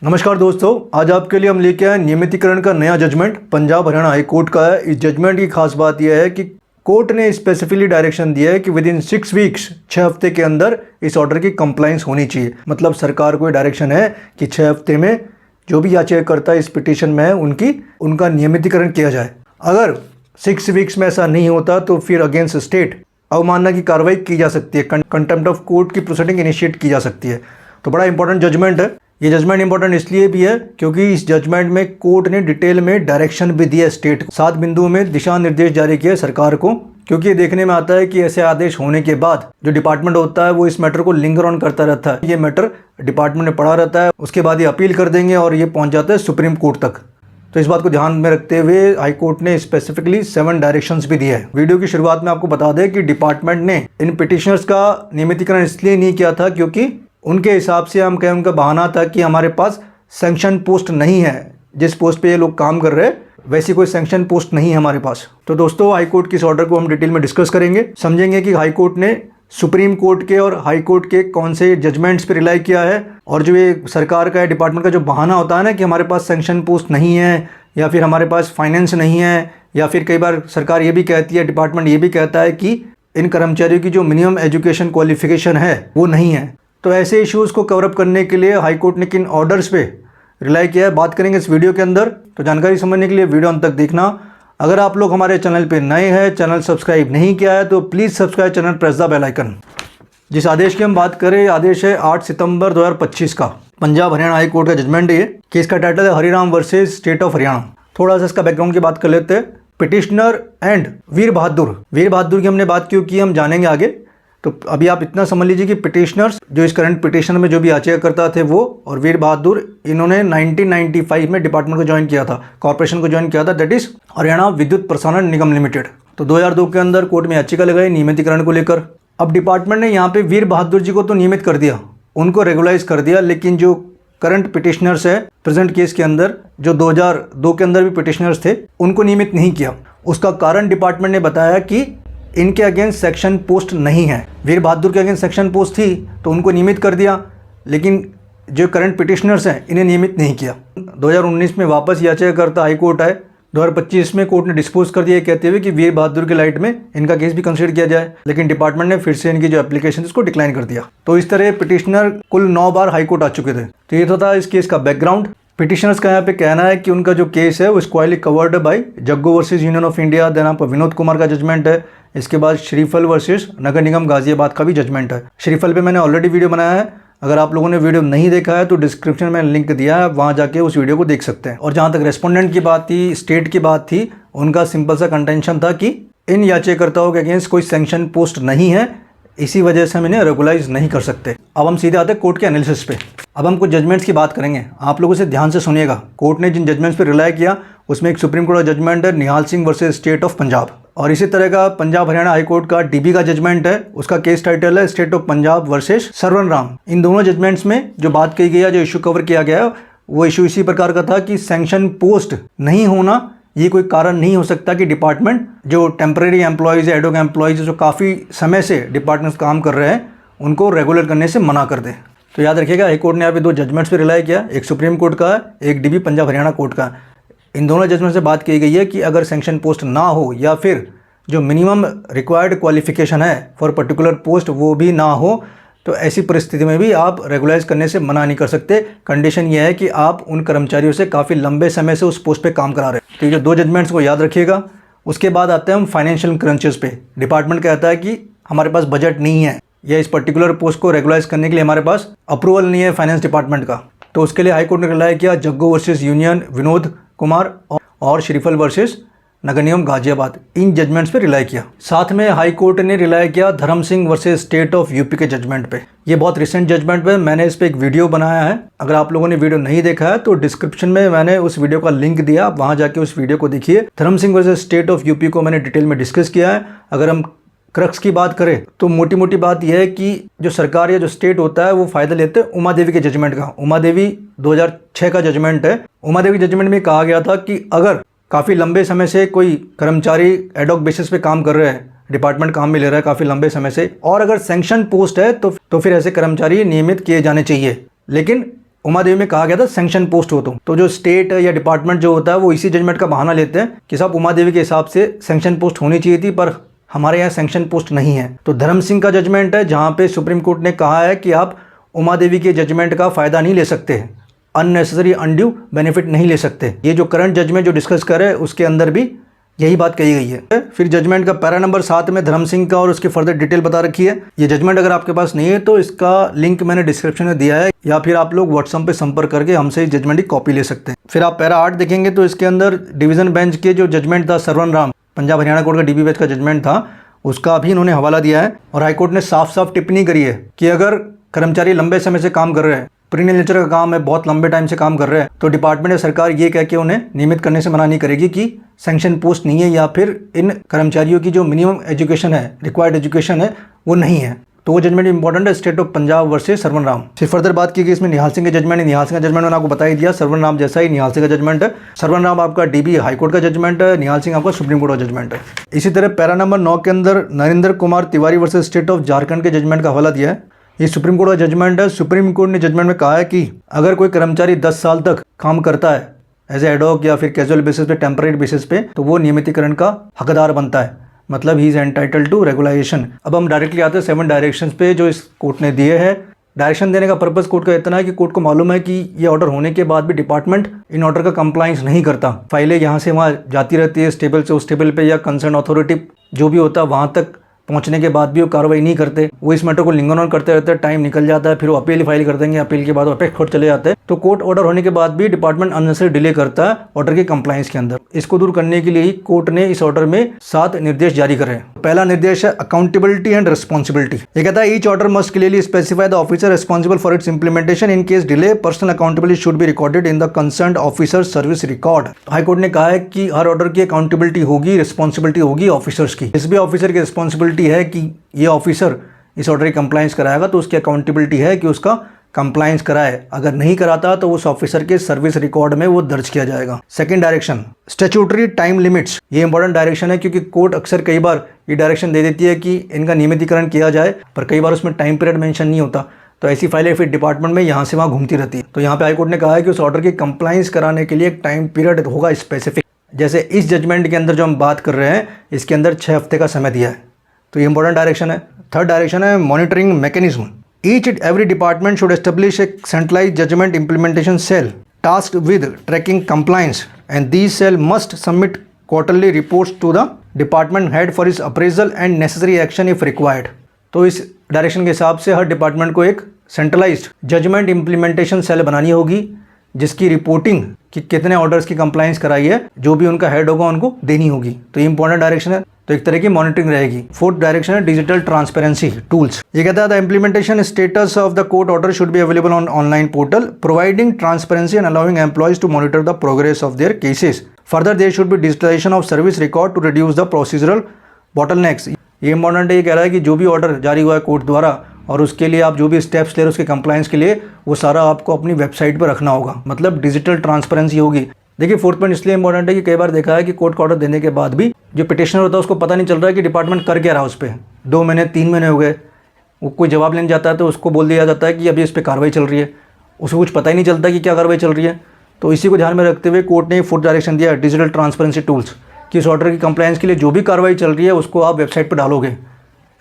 नमस्कार दोस्तों, आज आपके लिए हम लेके आए नियमितीकरण का नया judgement Punjab Haryana high court का है। इस जजमेंट की खास बात यह है कि कोर्ट ने स्पेसिफिकली डायरेक्शन दिया है कि विद इन 6 वीक्स 6 हफ्ते के अंदर इस ऑर्डर की कंप्लाइंस होनी चाहिए। मतलब सरकार को डायरेक्शन है कि 6 हफ्ते में जो भी याचिकाकर्ता इस पिटीशन में है उनका नियमितीकरण किया जाए। अगर 6 वीक्स में ऐसा नहीं होता तो फिर अगेंस्ट स्टेट अवमानना की कार्रवाई की जा सकती है, कंटेम्प्ट ऑफ कोर्ट की प्रोसीडिंग इनिशिएट की जा सकती है। तो बड़ा इंपॉर्टेंट जजमेंट है। ये जजमेंट इंपॉर्टेंट इसलिए भी है क्योंकि इस जजमेंट में कोर्ट ने डिटेल में डायरेक्शन भी दिया स्टेट को, 7 बिंदुओं में दिशा निर्देश जारी किए सरकार को। क्योंकि ये देखने में आता है कि ऐसे आदेश होने के बाद जो डिपार्टमेंट होता है वो इस मैटर को लिंगर ऑन करता रहता है। ये मैटर डिपार्टमेंट में पड़ा रहता है, उसके बाद ये अपील कर देंगे और ये पहुंच जाता है सुप्रीम कोर्ट तक। तो इस बात को ध्यान में रखते हुए हाई कोर्ट ने स्पेसिफिकली 7 डायरेक्शंस भी दिए हैं। वीडियो की शुरुआत में आपको बता दें कि डिपार्टमेंट ने इन पिटिशनर्स का नियमितीकरण इसलिए नहीं किया था क्योंकि उनके हिसाब से हम कहें उनका बहाना था कि हमारे पास सैंक्शन पोस्ट नहीं है। जिस पोस्ट पे ये लोग काम कर रहे हैं वैसी कोई सैंक्शन पोस्ट नहीं है हमारे पास। तो दोस्तों, हाई कोर्ट के इस ऑर्डर को हम डिटेल में डिस्कस करेंगे, समझेंगे कि हाई कोर्ट ने सुप्रीम कोर्ट के और हाई कोर्ट के कौन से जजमेंट्स पे रिलाई किया है। और जो ये सरकार का डिपार्टमेंट का जो बहाना होता है ना कि हमारे पास सैंक्शन पोस्ट नहीं है या फिर हमारे पास फाइनेंस नहीं है, या फिर कई बार सरकार ये भी कहती है, डिपार्टमेंट ये भी कहता है कि इन कर्मचारियों की जो मिनिमम एजुकेशन क्वालिफिकेशन है वो नहीं है। तो ऐसे इश्यूज़ को कवरअप करने के लिए हाई कोर्ट ने किन ऑर्डर्स पे रिलाई किया है बात करेंगे इस वीडियो के अंदर। तो जानकारी समझने के लिए वीडियो अंत तक देखना। अगर आप लोग हमारे चैनल पे नए हैं, चैनल सब्सक्राइब नहीं किया है तो please subscribe channel, press the bell icon. जिस आदेश की हम बात करें, आदेश है 8 सितंबर 2025 का पंजाब हरियाणा हाई कोर्ट का जजमेंट है। केस का टाइटल है Hariram versus state of Haryana. थोड़ा सा इसका बैकग्राउंड की बात कर लेते हैं। पिटिशनर एंड वीर बहादुर की हमने बात क्यों की हम जानेंगे आगे। तो अभी आप इतना समझ लीजिए कि पिटिशनर्स जो इस करंट पिटिशन में जो भी याचिकाकर्ता थे वो और वीर बहादुर, इन्होंने 1995 में डिपार्टमेंट को ज्वाइन किया था, कॉर्पोरेशन को ज्वाइन किया था, दैट इज हरियाणा विद्युत प्रसारण निगम लिमिटेड। तो 2002 के अंदर कोर्ट में याचिका लगाई नियमितीकरण को लेकर। अब डिपार्टमेंट ने यहाँ पे वीर बहादुर जी को तो नियमित कर दिया, उनको रेगुलाइज कर दिया, लेकिन जो करंट पिटिशनर्स है प्रेजेंट केस के अंदर, जो 2002 के अंदर भी पिटिशनर्स थे, उनको नियमित नहीं किया। उसका कारण डिपार्टमेंट ने बताया कि इनके अगेंस्ट सेक्शन पोस्ट नहीं है। वीर बहादुर के अगेंस्ट सेक्शन पोस्ट थी तो उनको नियमित कर दिया, लेकिन जो करंट पिटिशनर्स हैं इन्हें नियमित नहीं किया। 2019 में वापस याचिकाकर्ता हाई कोर्ट आए, 2025 में कोर्ट ने डिस्पोज कर दिया कहते हुए कि वीर बहादुर के लाइट में इनका केस भी कंसीडर किया जाए, लेकिन डिपार्टमेंट ने फिर से इनकी जो एप्लीकेशन उसको डिक्लाइन कर दिया। तो इस तरह पिटिशनर कुल 9 बार हाई कोर्ट आ चुके थे। तो ये तो था इस केस का बैकग्राउंड। पिटिशनर्स का यहाँ पे कहना है कि उनका जो केस है वो squarely covered by Jaggu versus Union of India, then आपका विनोद कुमार का जजमेंट है। इसके बाद श्रीफल वर्सेस नगर निगम गाजियाबाद का भी जजमेंट है। श्रीफल पे मैंने ऑलरेडी वीडियो बनाया है, अगर आप लोगों ने वीडियो नहीं देखा है तो डिस्क्रिप्शन में लिंक दिया है, वहाँ जाके उस वीडियो को देख सकते हैं। और जहाँ तक रेस्पोंडेंट की बात थी, स्टेट की बात थी, उनका सिंपल सा कंटेंशन था कि इन याचिकाकर्ताओं के अगेंस्ट कोई सैंक्शन पोस्ट नहीं है, इसी वजह से हम इन्हें रेगुलाइज नहीं कर सकते। अब हम सीधे आते हैं कोर्ट के एनालिसिस पे। अब हम कुछ जजमेंट्स की बात करेंगे, आप लोगों से ध्यान से सुनिएगा। कोर्ट ने जिन जजमेंट्स पे रिलाई किया उसमें एक सुप्रीम कोर्ट का जजमेंट है Nihal Singh versus state of Punjab, और इसी तरह का पंजाब हरियाणा हाई कोर्ट का डीबी का जजमेंट है, उसका केस टाइटल है state of Punjab versus Sarwan Ram. इन दोनों जजमेंट्स में जो बात कही गई है, जो इशू कवर किया गया है, वो इशू इसी प्रकार का था कि सैंक्शन पोस्ट नहीं होना ये कोई कारण नहीं हो सकता कि डिपार्टमेंट जो टेम्परेरी एम्प्लॉयज़ एडोक एम्प्लॉयज़ जो काफ़ी समय से डिपार्टमेंट्स काम कर रहे हैं उनको रेगुलर करने से मना कर दे। तो याद रखिएगा, हाई कोर्ट ने यहाँ पे 2 जजमेंट्स पे रिलाई किया, एक सुप्रीम कोर्ट का है, एक डीबी पंजाब हरियाणा कोर्ट का। इन दोनों जजमेंट से बात की गई है कि अगर सैंक्शन पोस्ट ना हो या फिर जो मिनिमम रिक्वायर्ड क्वालिफिकेशन है फॉर पर्टिकुलर पोस्ट वो भी ना हो, तो ऐसी परिस्थिति में भी आप रेगुलाइज करने से मना नहीं कर सकते। कंडीशन ये है कि आप उन कर्मचारियों से काफ़ी लंबे समय से उस पोस्ट पे काम करा रहे हैं। तो ये जो 2 जजमेंट्स को याद रखिएगा। उसके बाद आते हैं हम फाइनेंशियल क्रंचेस पे। डिपार्टमेंट कहता है कि हमारे पास बजट नहीं है या इस पर्टिकुलर पोस्ट को रेगुलाइज करने के लिए हमारे पास अप्रूवल नहीं है फाइनेंस डिपार्टमेंट का। तो उसके लिए हाई कोर्ट ने रिलाई किया जग्गू वर्सेस यूनियन विनोद कुमार और श्रीफल वर्सेस नगर निगम गाजियाबाद, इन जजमेंट्स पे रिलाई किया। साथ में हाई कोर्ट ने रिलाई किया धर्म Singh versus state of UP के जजमेंट पे। ये बहुत रिसेंट जजमेंट है, मैंने इस पे एक वीडियो बनाया है, अगर आप लोगों ने वीडियो नहीं देखा है तो डिस्क्रिप्शन में मैंने उस वीडियो का लिंक दिया, आप वहाँ जाके उस वीडियो को देखिए। धर्म Singh versus state of UP को मैंने डिटेल में डिस्कस किया है। अगर हम क्रक्स की बात करें तो मोटी मोटी बात यह है कि जो सरकार या जो स्टेट होता है वो फायदा लेते हैं उमा देवी के जजमेंट का। उमा देवी 2006 का जजमेंट है। उमा देवी जजमेंट में कहा गया था कि अगर काफ़ी लंबे समय से कोई कर्मचारी एडॉक बेसिस पे काम कर रहे हैं, डिपार्टमेंट काम में ले रहा है काफ़ी लंबे समय से, और अगर सैंक्शन पोस्ट है तो फिर ऐसे कर्मचारी नियमित किए जाने चाहिए। लेकिन उमा देवी में कहा गया था सैंक्शन पोस्ट हो तो जो स्टेट या डिपार्टमेंट जो होता है वो इसी जजमेंट का बहाना लेते हैं कि साहब उमा देवी के हिसाब से सैंक्शन पोस्ट होनी चाहिए थी पर हमारे यहाँ सैंक्शन पोस्ट नहीं है। तो धर्म सिंह का जजमेंट है जहाँ पे सुप्रीम कोर्ट ने कहा है कि आप उमा देवी के जजमेंट का फ़ायदा नहीं ले सकते, अननेसेसरी अनड्यू बेनिफिट नहीं ले सकते। ये जो करंट जजमेंट जो डिस्कस कर रहे हैं उसके अंदर भी यही बात कही गई है। फिर जजमेंट का पैरा नंबर 7 में धर्म सिंह का और उसकी फर्दर डिटेल बता रखी है। ये जजमेंट अगर आपके पास नहीं है तो इसका लिंक मैंने डिस्क्रिप्शन में दिया है या फिर आप लोग व्हाट्सएप पे संपर्क करके हमसे इस जजमेंट की कॉपी ले सकते हैं। फिर आप पैरा 8 देखेंगे तो इसके अंदर डिवीजन बेंच के जो जजमेंट था सर्वन राम पंजाब हरियाणा कोर्ट का डीबी बेंच का जजमेंट था उसका भी इन्होंने हवाला दिया है और हाईकोर्ट ने साफ साफ टिप्पणी करी है कि अगर कर्मचारी लंबे समय से काम कर रहे हैं, पेरिनियल नेचर का काम है, बहुत लंबे टाइम से काम कर रहे हैं, तो डिपार्टमेंट या सरकार ये कह के उन्हें नियमित करने से मना नहीं करेगी कि सैंक्शन पोस्ट नहीं है या फिर इन कर्मचारियों की जो मिनिमम एजुकेशन है, रिक्वायर्ड एजुकेशन है, वो नहीं है। तो वो जजमेंट इंपॉर्टेंट है, state of Punjab versus servant Ram. फिर फर्दर बात की गई इसमें निहाल सिंह के जजमेंट है। निहाल सिंह का जजमेंट मैंने आपको बता ही दिया, सर्वन राम जैसा ही निहाल सिंह का जजमेंट है। सर्वन राम आपका डीबी हाईकोर्ट का जजमेंट है, निहाल सिंह आपका सुप्रीम कोर्ट का जजमेंट है। इसी तरह पैरा नंबर 9 के अंदर Narendra Kumar Tiwari versus state of Jharkhand के जजमेंट का हवाला दिया है। ये सुप्रीम कोर्ट का जजमेंट है। सुप्रीम कोर्ट ने जजमेंट में कहा है कि अगर कोई कर्मचारी 10 साल तक काम करता है एज ए एडहॉक या फिर कैजुअल बेसिस पे, टेम्परेरी बेसिस पे, तो वो नियमितीकरण का हकदार बनता है, मतलब he is entitled to regularisation. अब हम डायरेक्टली आते हैं 7 डायरेक्शंस पे जो इस कोर्ट ने दिए हैं। डायरेक्शन देने का पर्पस कोर्ट का इतना है कि कोर्ट को मालूम है कि ये ऑर्डर होने के बाद भी डिपार्टमेंट इन ऑर्डर का कंप्लाइंस नहीं करता, फाइलें यहाँ से वहाँ जाती रहती है, इस टेबल से उस टेबल पे, या कंसर्न अथॉरिटी जो भी होता है वहाँ तक पहुंचने के बाद भी वो कार्रवाई नहीं करते, वो इस मैटर को लिंगर ऑन करते रहते हैं, टाइम निकल जाता है, फिर वो अपील फाइल कर देंगे, अपील के बाद वो अपेक्स कोर्ट चले जाते हैं। तो कोर्ट ऑर्डर होने के बाद भी डिपार्टमेंट अननेसेसरी डिले करता है ऑर्डर के कंप्लायंस के अंदर। इसको दूर करने के लिए ही कोर्ट ने इस ऑर्डर में 7 निर्देश जारी करे। पहला निर्देश है अकाउंटेबिलिटी एंड रिस्पॉन्सिबिलिटी। ये कहता है each order must clearly specify the officer responsible for its implementation. In case delay personal accountability should be recorded in the concerned officer service record. High court ने कहा है कि हर ऑर्डर की अकाउंटेबिलिटी होगी, responsibility होगी ऑफिसर्स की। इस भी ऑफिसर की रिस्पॉन्सिबिलिटी है कि ये ऑफिसर इस ऑर्डर की कंप्लायंस कराएगा तो उसकी अकाउंटेबिलिटी है कि उसका कंप्लायंस कराए। अगर नहीं कराता तो उस ऑफिसर के सर्विस रिकॉर्ड में वो दर्ज किया जाएगा। Second direction statutory time limits. ये इंपॉर्टेंट डायरेक्शन है क्योंकि कोर्ट अक्सर कई बार ये डायरेक्शन दे देती है कि इनका नियमितीकरण किया जाए, पर कई बार उसमें टाइम पीरियड मेंशन नहीं होता, तो ऐसी फाइलें फिर डिपार्टमेंट में यहाँ से वहाँ घूमती रहती है। तो यहाँ पे हाईकोर्ट ने कहा है कि उस ऑर्डर की कंप्लायंस कराने के लिए एक टाइम पीरियड होगा स्पेसिफिक। जैसे इस जजमेंट के अंदर जो हम बात कर रहे हैं इसके अंदर 6 हफ्ते का समय दिया है, तो ये इंपॉर्टेंट डायरेक्शन है। थर्ड डायरेक्शन है monitoring mechanism. Each and every department should establish a centralized judgment implementation cell tasked with tracking compliance, and these cell must submit quarterly reports to the department head for his appraisal and necessary action if required। तो इस direction के हिसाब से हर department को एक centralised judgement implementation cell बनानी होगी जिसकी रिपोर्टिंग कि कितने ऑर्डर्स की कंप्लायंस कराई है जो भी उनका हेड होगा उनको देनी होगी। तो ये इंपॉर्टेंट डायरेक्शन है, तो एक तरह की मॉनिटरिंग रहेगी। फोर्थ डायरेक्शन है डिजिटल ट्रांसपेरेंसी टूल्स। ये कहता है the implementation status of the court order should be available on online portal providing transparency and allowing employees to monitor the progress of their cases. Further there should be digitalisation of service record to reduce the procedural bottlenecks. ये important है, ये कह रहा है कि जो भी order जारी हुआ है कोर्ट द्वारा और उसके लिए आप जो भी स्टेप्स ले रहे हो उसके कंप्लायंस के लिए वो सारा आपको अपनी वेबसाइट पर रखना होगा, मतलब डिजिटल ट्रांसपेरेंसी होगी। देखिए फोर्थ पॉइंट इसलिए इंपॉर्टेंट है कि कई बार देखा है कि कोर्ट का ऑर्डर देने के बाद भी जो पिटिशनर होता है उसको पता नहीं चल रहा है कि डिपार्टमेंट कर क्या रहा है उस पर। 2 महीने 3 महीने हो गए, वो कोई जवाब लेने जाता है तो उसको बोल दिया जाता है कि अभी इस पर कार्रवाई चल रही है, उसको कुछ पता ही नहीं चलता कि क्या कार्रवाई चल रही है। तो इसी को ध्यान में रखते हुए कोर्ट ने फोर्थ डायरेक्शन दिया डिजिटल ट्रांसपेरेंसी टूल्स कि इस ऑर्डर की कंप्लायंस के लिए जो भी कार्रवाई चल रही है उसको आप वेबसाइट पर डालोगे।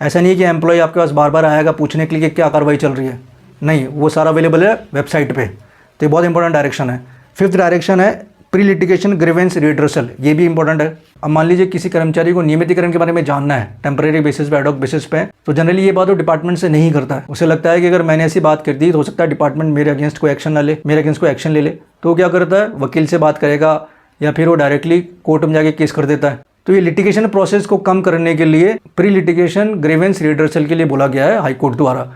ऐसा नहीं है कि एम्प्लॉय आपके पास बार बार आएगा पूछने के लिए कि क्या कार्रवाई चल रही है, नहीं, वो सारा अवेलेबल है वेबसाइट पे। तो ये बहुत इंपॉर्टेंट डायरेक्शन है। फिफ्थ डायरेक्शन है प्री लिटिगेशन ग्रीवेंस रिड्रेसल। ये भी इंपॉर्टेंट है। अब मान लीजिए किसी कर्मचारी को नियमितीकरण के बारे में जानना है टेम्परेरी बेसिस पे, एडहॉक बेसिस पे, तो जनरली ये बात वो डिपार्टमेंट से नहीं करता है। उसे लगता है कि अगर मैंने ऐसी बात कर दी तो हो सकता है डिपार्टमेंट मेरे अगेंस्ट कोई एक्शन ना ले, मेरे अगेंस्ट कोई एक्शन ले ले। तो वो क्या करता है, वकील से बात करेगा या फिर वो डायरेक्टली कोर्ट में जाके केस कर देता है। तो ये लिटिगेशन प्रोसेस को कम करने के लिए प्री लिटिगेशन ग्रीवेंस रिड्रेसल के लिए बोला गया है हाईकोर्ट द्वारा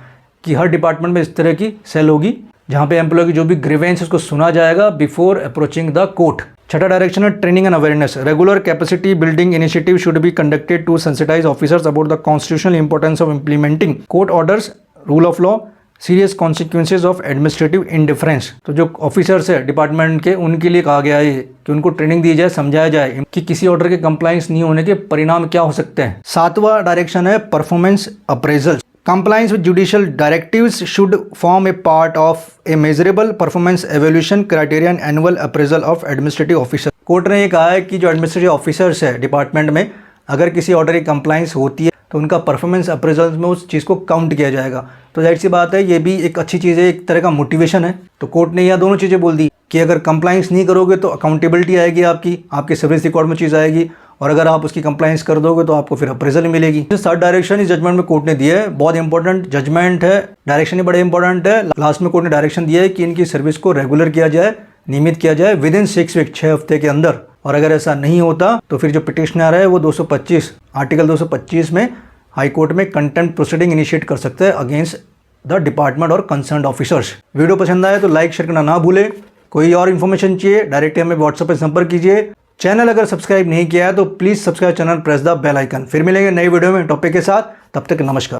कि हर डिपार्टमेंट में इस तरह की सेल होगी जहां पे एम्प्लॉय की जो भी ग्रीवेंस उसको सुना जाएगा बिफोर अप्रोचिंग द कोर्ट। छठा डायरेक्शन है training and awareness. Regular capacity building initiative should be conducted to sensitise officers about the constitutional importance of implementing court orders, rule of law, serious consequences of administrative indifference. तो जो officers है department के उनके लिए कहा गया है कि उनको ट्रेनिंग दी जाए, समझाया जाए कि किसी ऑर्डर के कंप्लायंस नहीं होने के परिणाम क्या हो सकते हैं। सातवां डायरेक्शन है performance appraisal. Compliance with judicial directives should form a part of a measurable performance evaluation criteria and annual appraisal of administrative officer. Court ने ये कहा है कि जो एडमिनिस्ट्रेटिव ऑफिसर्स है डिपार्टमेंट में, अगर किसी ऑर्डर की कंप्लाइंस होती है तो उनका परफॉर्मेंस अप्रेजल में उस चीज़ को काउंट किया जाएगा। तो जाहिर सी बात है, ये भी एक अच्छी चीज़ है, एक तरह का मोटिवेशन है। तो कोर्ट ने यह दोनों चीज़ें बोल दी कि अगर कंप्लाइंस नहीं करोगे तो अकाउंटेबिलिटी आएगी, आपकी सर्विस रिकॉर्ड में चीज़ आएगी, और अगर आप उसकी कंप्लाइंस कर दोगे तो आपको फिर अप्रेजल मिलेगी। थर्ड डायरेक्शन इस जजमेंट में कोर्ट ने दिया है, बहुत इंपॉर्टेंट जजमेंट है, डायरेक्शन ही बड़े इंपॉर्टेंट है। लास्ट में कोर्ट ने डायरेक्शन दिया है कि इनकी सर्विस को रेगुलर किया जाए, नियमित किया जाए विद इन 6 वीक, 6 हफ्ते के अंदर। और अगर ऐसा नहीं होता तो फिर जो पिटिशनर है वो 225 आर्टिकल 225 में हाई कोर्ट में कंटेम्प्ट प्रोसीडिंग इनिशिएट कर सकते हैं अगेंस्ट द डिपार्टमेंट और कंसर्न्ड ऑफिसर्स। वीडियो पसंद आए तो लाइक शेयर करना ना भूले। कोई और इन्फॉर्मेशन चाहिए डायरेक्टली हमें व्हाट्सएप पर संपर्क कीजिए। चैनल अगर सब्सक्राइब नहीं किया है तो please subscribe channel, press the bell icon. फिर मिलेंगे नई वीडियो में टॉपिक के साथ, तब तक नमस्कार।